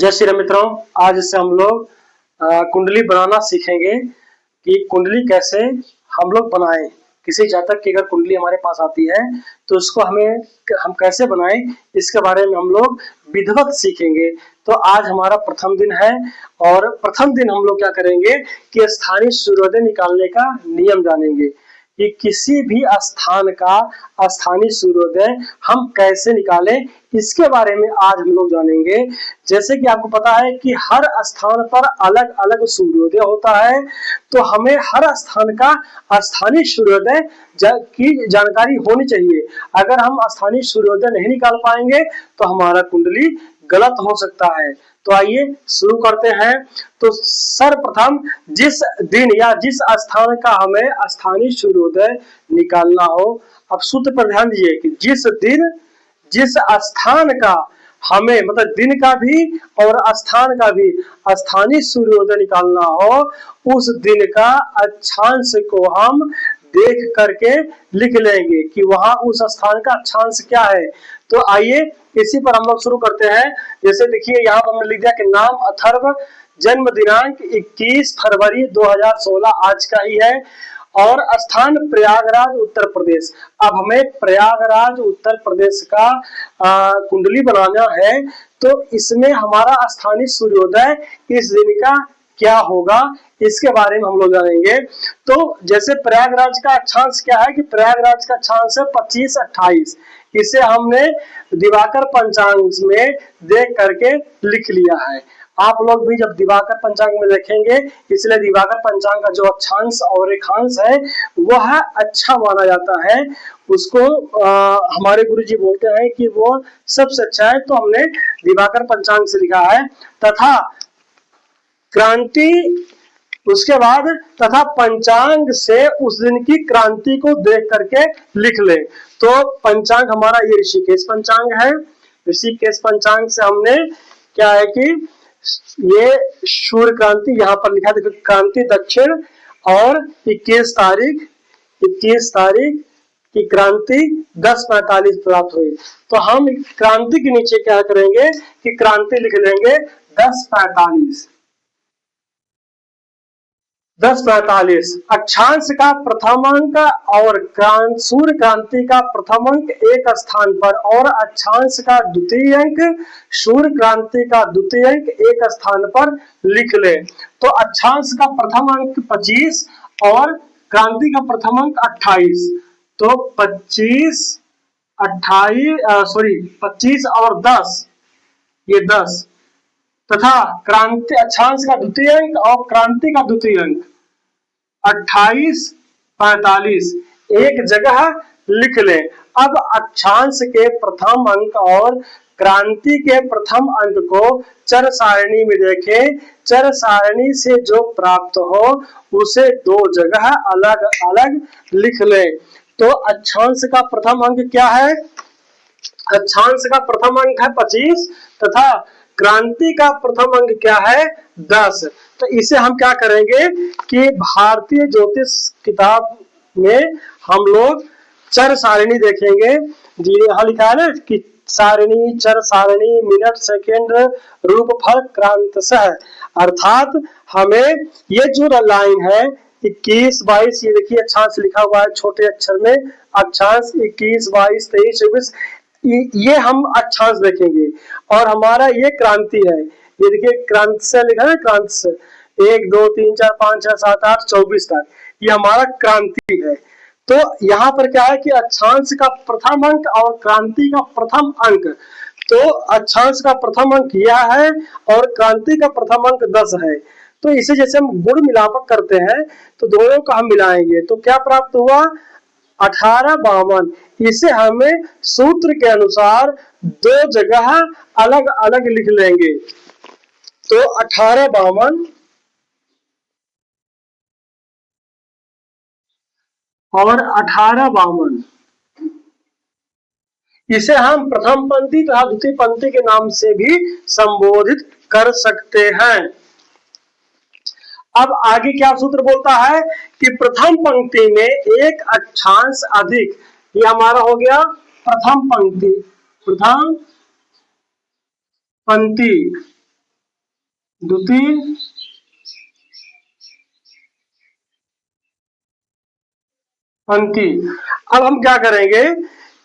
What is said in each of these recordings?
जय श्री राम मित्रों, आज से हम लोग कुंडली बनाना सीखेंगे कि कुंडली कैसे हम लोग बनाएं। किसी जातक की अगर कुंडली हमारे पास आती है तो उसको हम कैसे बनाएं, इसके बारे में हम लोग विधिवत सीखेंगे। तो आज हमारा प्रथम दिन है और प्रथम दिन हम लोग क्या करेंगे कि स्थानीय सूर्योदय निकालने का नियम जानेंगे कि किसी भी स्थान का स्थानीय सूर्योदय हम कैसे निकालें, इसके बारे में आज हम लोग जानेंगे। जैसे कि आपको पता है कि हर स्थान पर अलग अलग सूर्योदय होता है, तो हमें हर स्थान का स्थानीय सूर्योदय की जानकारी होनी चाहिए। अगर हम स्थानीय सूर्योदय नहीं निकाल पाएंगे तो हमारा कुंडली गलत हो सकता है। तो आइए शुरू करते हैं। तो सर्वप्रथम जिस दिन या जिस स्थान का हमें स्थानीय सूर्योदय निकालना हो, अब सूत्र पर ध्यान दीजिए कि जिस दिन जिस स्थान का हमें मतलब दिन का भी और स्थान का भी स्थानीय सूर्योदय निकालना हो, उस दिन का अक्षांश को हम देख करके लिख लेंगे कि वहां उस स्थान का अक्षांश क्या है। तो आइए इसी पर हम लोग शुरू करते हैं। जैसे देखिए यहाँ पर हमने लिख दिया कि नाम अथर्व, जन्म दिनांक 21 फरवरी 2016 आज का ही है और स्थान प्रयागराज उत्तर प्रदेश। अब हमें प्रयागराज उत्तर प्रदेश का कुंडली बनाना है, तो इसमें हमारा स्थानीय सूर्योदय इस दिन का क्या होगा, इसके बारे में हम लोग जानेंगे। तो जैसे प्रयागराज का अक्षांश क्या है कि प्रयागराज का अक्षांश है 25-28। इसे हमने दिवाकर पंचांग में देख करके लिख लिया है। आप लोग भी जब दिवाकर पंचांग में देखेंगे, इसलिए दिवाकर पंचांग का जो अक्षांश और रेखांश है वह अच्छा माना जाता है। उसको हमारे गुरुजी बोलते हैं कि वो सबसे अच्छा है, तो हमने दिवाकर पंचांग से लिखा है। तथा क्रांति, उसके बाद तथा पंचांग से उस दिन की क्रांति को देख करके लिख ले। तो पंचांग हमारा ये ऋषिकेश पंचांग है। ऋषिकेश पंचांग से हमने क्या है कि ये सूर्य क्रांति यहाँ पर लिखा, देखो क्रांति दक्षिण और 21 तारीख की क्रांति 10:45 प्राप्त हुई। तो हम क्रांति के नीचे क्या करेंगे कि क्रांति लिख लेंगे 10:45। अक्षांश का प्रथम अंक और सूर्य क्रांति का प्रथम अंक एक स्थान पर और अक्षांश का द्वितीय अंक सूर्य क्रांति का द्वितीय अंक एक स्थान पर लिख ले। तो अक्षांश का प्रथम अंक 25 और क्रांति का प्रथम अंक 28। तो 25 और 10, ये 10 तथा क्रांति अक्षांश का द्वितीय अंक और क्रांति का द्वितीय अंक 28-45 एक जगह लिख ले। अब अक्षांश के प्रथम अंक और क्रांति के प्रथम अंक को चर सारणी में देखें, चर सारणी से जो प्राप्त हो उसे दो जगह अलग अलग लिख ले। तो अक्षांश का प्रथम अंक क्या है? अक्षांश का प्रथम अंक है 25 तथा क्रांति का प्रथम अंक क्या है? 10। तो इसे हम क्या करेंगे कि भारतीय ज्योतिष किताब में हम लोग चर सारणी देखेंगे। जी यहाँ लिखा है ना कि सारणी, चर सारणी, मिनट, सेकेंड, रूप, फल, क्रांतशः। अर्थात हमें ये जो लाइन है 21, 22, ये देखिए अक्षांश लिखा हुआ है छोटे अक्षर में, अक्षांश 21, 22, 23, 24, ये हम अक्षांश देखेंगे। और हमारा ये क्रांति है, ये देखिए क्रांति से लिखा है, क्रांति से 1, 2, 3, 4, 5, 6, 7, 8, 24 तक ये हमारा क्रांति है। तो यहाँ पर क्या है कि अक्षांश का प्रथम अंक और क्रांति का प्रथम अंक, तो अक्षांश का प्रथम अंक यह है और क्रांति का प्रथम अंक 10 है। तो इसे जैसे हम गुण मिलापक करते हैं तो दोनों का हम मिलाएंगे तो क्या प्राप्त हुआ? 1852। इसे हमें सूत्र के अनुसार दो जगह अलग अलग लिख लेंगे। तो 1852 और 1852 इसे हम प्रथम पंक्ति तथा द्वितीय पंक्ति के नाम से भी संबोधित कर सकते हैं। अब आगे क्या सूत्र बोलता है कि प्रथम पंक्ति में एक अक्षांश अधिक, ये हमारा हो गया प्रथम पंक्ति, प्रथम पंक्ति द्वितीय पंक्ति। अब हम क्या करेंगे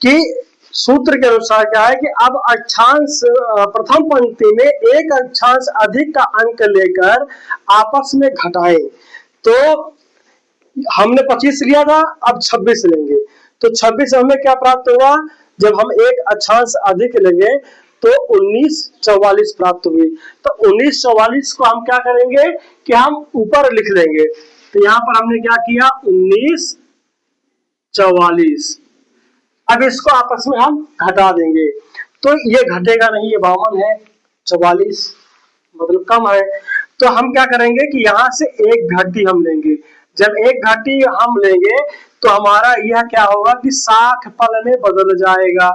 कि सूत्र के अनुसार क्या है कि अब अक्षांश प्रथम पंक्ति में एक अक्षांश अधिक का अंक लेकर आपस में घटाएं। तो हमने 25 लिया था, अब 26 लेंगे। तो 26 हमें क्या प्राप्त होगा, जब हम एक अक्षांश अधिक लेंगे तो 1944 प्राप्त हुई। तो 1944 को हम क्या करेंगे कि हम ऊपर लिख लेंगे। तो यहां पर हमने क्या किया, 1944। अब इसको आपस में हम घटा देंगे। तो ये घटेगा नहीं, ये 52 है, 44 मतलब कम है। तो हम क्या करेंगे कि यहां से एक घटी हम लेंगे। जब एक घटी हम लेंगे तो हमारा यह क्या होगा कि 60 पल में बदल जाएगा।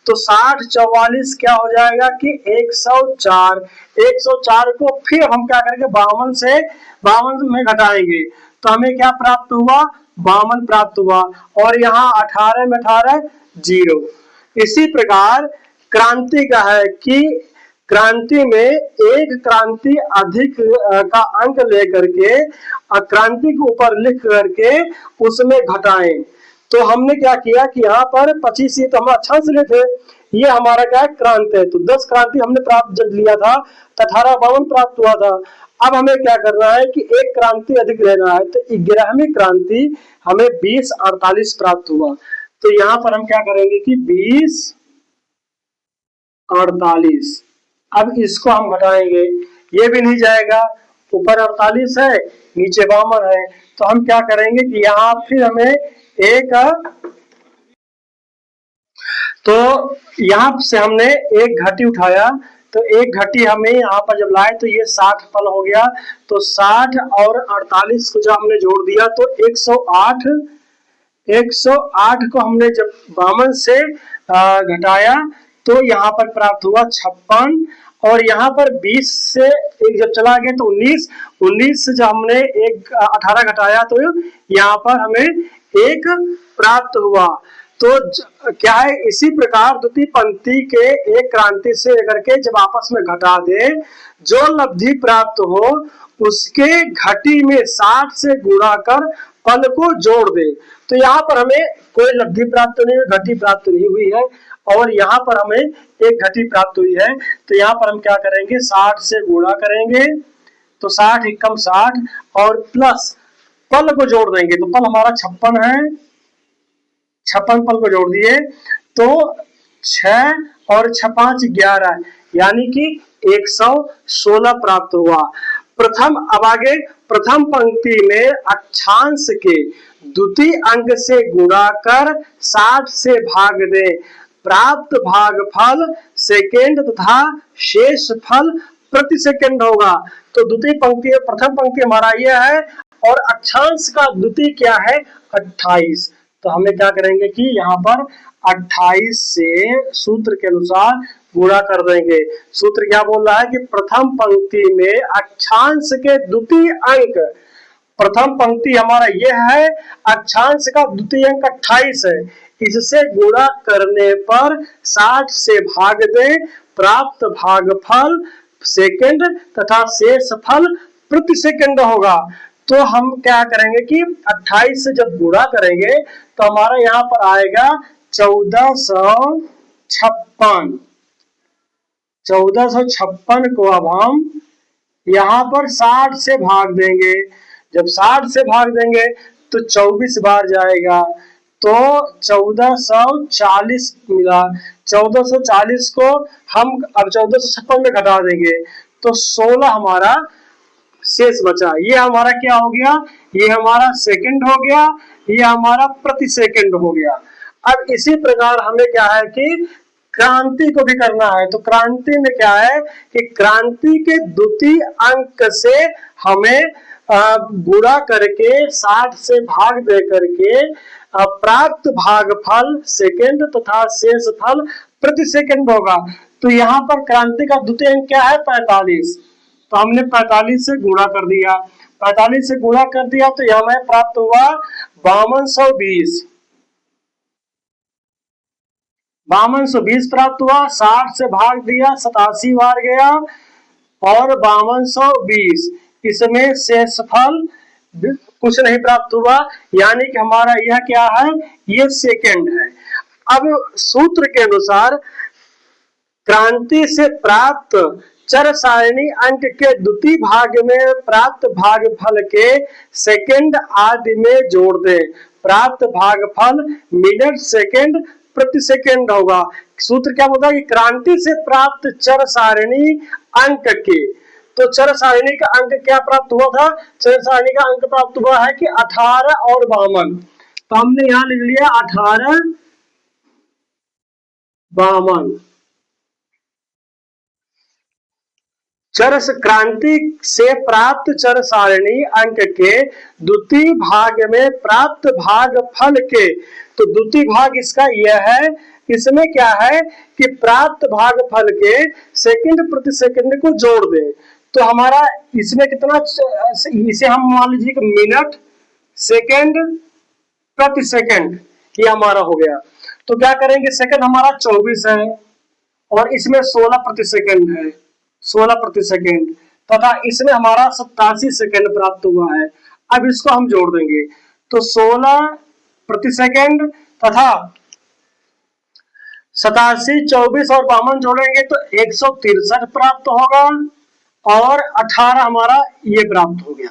तो 60 44 क्या हो जाएगा कि 104। 104 को फिर हम क्या करेंगे 52 से 52 में घटाएंगे। तो हमें क्या प्राप्त हुआ, 52 प्राप्त हुआ। और यहाँ 18 में 18 0। इसी प्रकार क्रांति का है कि क्रांति में एक क्रांति अधिक का अंक लेकर के क्रांति के ऊपर लिख करके उसमें घटाएं। तो हमने क्या किया कि यहाँ पर 25 ये तो हम अक्षांश ले थे, ये हमारा क्या है क्रांति है। तो 10 क्रांति हमने प्राप्त जब लिया था तो 18 52 प्राप्त हुआ था। अब हमें क्या करना है कि एक क्रांति अधिक लेना है। तो 11वीं क्रांति हमें 20 48 प्राप्त हुआ। तो यहाँ पर हम क्या करेंगे कि 20 48। अब इसको हम घटाएंगे, ये भी नहीं जाएगा, ऊपर 48 है नीचे 52 है। तो हम क्या करेंगे कि यहाँ फिर हमें एक, तो यहाँ से हमने एक घटी उठाया। तो एक घटी हमें यहाँ पर जब लाए तो ये 60 पल हो गया। तो 60 और 48 को जब हमने जोड़ दिया तो 108। 108 को हमने जब 52 से घटाया तो यहाँ पर प्राप्त हुआ 56। और यहाँ पर 20 से एक जब चला गया तो 19। 19 से जब हमने एक 18 घटाया तो यहाँ पर हमें एक प्राप्त हुआ। तो क्या है, इसी प्रकार द्वितीय पंक्ति के एक क्रांति से लेकर के जब आपस में घटा दे, जो लब्धि प्राप्त हो उसके घटी में 60 से गुणा कर पल को जोड़ दे। तो यहाँ पर हमें कोई लब्धि प्राप्त नहीं हुई, घटी प्राप्त नहीं हुई है, और यहाँ पर हमें एक घटी प्राप्त हुई है। तो यहाँ पर हम क्या करेंगे, 60 से गुणा करेंगे। तो 60 एकम 60 और प्लस पल को जोड़ देंगे। तो पल हमारा 56 है, 56 पल को जोड़ दिए तो 6 और 6 5 11 यानी कि 116 प्राप्त हुआ। प्रथम, अब आगे प्रथम पंक्ति में अक्षांश के द्वितीय अंक से गुणा कर 60 से भाग दे, प्राप्त भागफल सेकेंड तथा शेष फल प्रति सेकेंड होगा। तो द्वितीय पंक्ति प्रथम पंक्ति हमारा यह है और अक्षांश का द्वितीय क्या है 28। तो हमें क्या करेंगे कि यहाँ पर 28 से सूत्र के अनुसार गुणा कर देंगे। सूत्र क्या बोल रहा है कि प्रथम पंक्ति में अक्षांश के द्वितीय अंक, प्रथम पंक्ति हमारा यह है, अक्षांश का द्वितीय अंक 28 है, इससे गुणा करने पर 60 से भाग दे, प्राप्त भागफल सेकंड तथा शेष फल प्रति सेकंड होगा। तो हम क्या करेंगे कि 28 से जब गुणा करेंगे तो हमारा यहाँ पर आएगा 1456। 1456 को अब हम यहाँ पर 60 से भाग देंगे। जब 60 से भाग देंगे तो 24 बार जाएगा, तो 1440 मिला। 1440 को हम अब 1456 में घटा देंगे तो 16 हमारा शेष बचा। ये हमारा क्या हो गया, ये हमारा सेकंड हो गया, ये हमारा प्रति सेकंड हो गया। अब इसी प्रकार हमें क्या है कि क्रांति को भी करना है। तो क्रांति में क्या है कि क्रांति के द्वितीय अंक से हमें गुणा करके 60 से भाग दे करके प्राप्त भागफल सेकंड तथा शेष फल प्रति सेकंड होगा। तो यहाँ पर क्रांति का द्वितीय अंक क्या है 45। तो हमने 45 से गुणा कर दिया, 45 से गुणा कर दिया तो यह हमें प्राप्त हुआ 5220। 5220 प्राप्त हुआ, 60 से भाग दिया 87 बार गया और 5220, इसमें शेषफल कुछ नहीं प्राप्त हुआ, यानी कि हमारा यह क्या है, ये सेकंड है। अब सूत्र के अनुसार क्रांति से प्राप्त चर सारणी अंक के द्वितीय भाग में प्राप्त भागफल के सेकंड आदि में जोड़ दे। प्राप्त भागफल मिनट सेकंड प्रति सेकंड होगा। सूत्र क्या होगा कि क्रांति से प्राप्त चर सारणी अंक के, तो चर सारणी का अंक क्या प्राप्त हुआ था, चर सारणी का अंक प्राप्त हुआ है कि 18 और 52, तो हमने यहां लिख लिया 18 52। चर क्रांति से प्राप्त चर सारणी अंक के द्वितीय भाग में प्राप्त भागफल के, तो द्वितीय भाग इसका यह है, इसमें क्या है कि प्राप्त भागफल के सेकंड प्रति सेकंड को जोड़ दें। तो हमारा इसमें कितना, इसे हम मान लीजिए कि मिनट सेकंड प्रति सेकंड, ये हमारा हो गया। तो क्या करेंगे, सेकंड हमारा 24 है और इसमें 16 प्रति सेकंड है, 16 प्रति सेकंड, तथा इसमें हमारा 87 सेकंड प्राप्त हुआ है। अब इसको हम जोड़ देंगे, तो 16 प्रति सेकंड तथा 87, 24 और 52 जोड़ेंगे तो 163 प्राप्त होगा और 18 हमारा ये प्राप्त हो गया।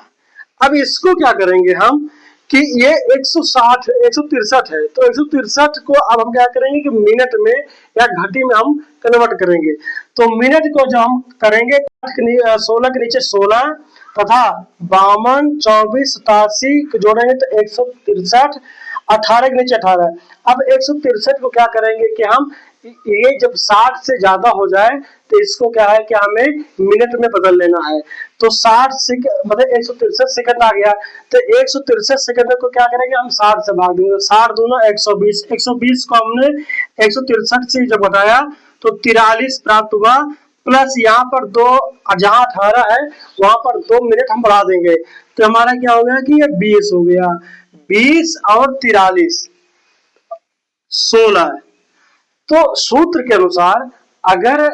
अब इसको क्या करेंगे हम कि ये 160 163 है, तो 163 को अब हम क्या करेंगे कि मिनट में या घटी में हम कन्वर्ट करेंगे। तो मिनट को जब हम करेंगे 16 के नीचे 16 तथा 52, 24, 87 जोड़ेंगे तो 163, 18 के नीचे 18। अब 163 को क्या करेंगे कि हम ये जब 60 से ज्यादा हो जाए तो इसको क्या है कि हमें मिनट में बदल लेना है। तो 60 सेकंड मतलब 163 सेकंड आ गया, तो 163 सेकंड को क्या करेंगे हम 60 से भाग देंगे, 60 दूना 120, 120 को हमने 163 से जब बताया तो 43 प्राप्त हुआ, प्लस यहाँ पर 2, जहां 18 है वहां पर 2 मिनट हम बढ़ा देंगे, तो हमारा क्या हो गया कि ये 20 हो गया। 20 और 43 16। तो सूत्र के अनुसार अगर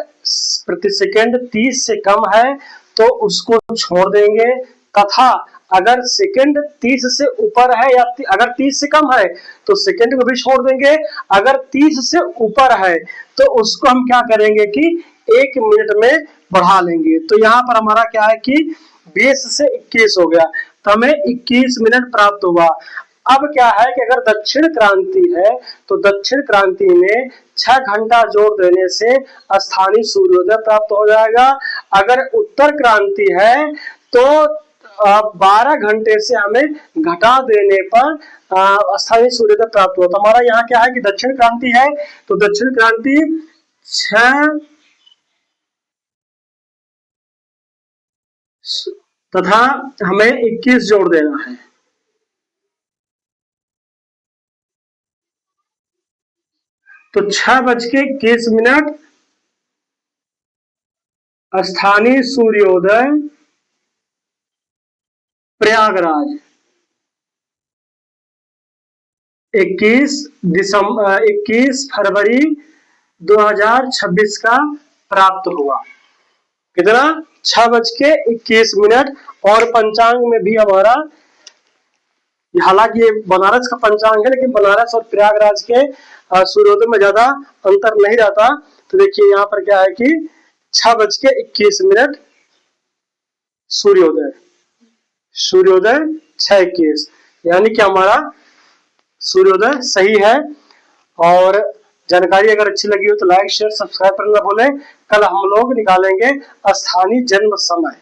प्रति सेकंड 30 से कम है तो उसको छोड़ देंगे, तथा अगर सेकंड 30 से ऊपर है या अगर 30 से कम है तो सेकंड को भी छोड़ देंगे, अगर 30 से ऊपर है तो उसको हम क्या करेंगे कि 1 मिनट में बढ़ा लेंगे। तो यहाँ पर हमारा क्या है कि 20 से 21 हो गया, तो हमें 21 मिनट प्राप्त हुआ। अब क्या है कि अगर दक्षिण क्रांति है तो दक्षिण क्रांति में 6 घंटा जोड़ देने से स्थानीय सूर्योदय प्राप्त हो जाएगा। अगर उत्तर क्रांति है तो 12 घंटे से हमें घटा देने पर स्थानीय सूर्योदय प्राप्त हुआ। तो हमारा यहाँ क्या है कि दक्षिण क्रांति है तो दक्षिण क्रांति 6 तथा हमें 21 जोड़ देना है। तो 6:21 स्थानीय सूर्योदय प्रयागराज 21 फरवरी 2026 का प्राप्त हुआ। कितना, 6:21। और पंचांग में भी हमारा, हालांकि ये बनारस का पंचांग है लेकिन बनारस और प्रयागराज के सूर्योदय में ज्यादा अंतर नहीं रहता। तो देखिए यहाँ पर क्या है कि 6:21 सूर्योदय 6:21, यानी कि हमारा सूर्योदय सही है। और जानकारी अगर अच्छी लगी हो तो लाइक शेयर सब्सक्राइब करना ना भूलें। कल हम लोग निकालेंगे स्थानीय जन्म समय।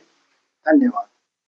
धन्यवाद।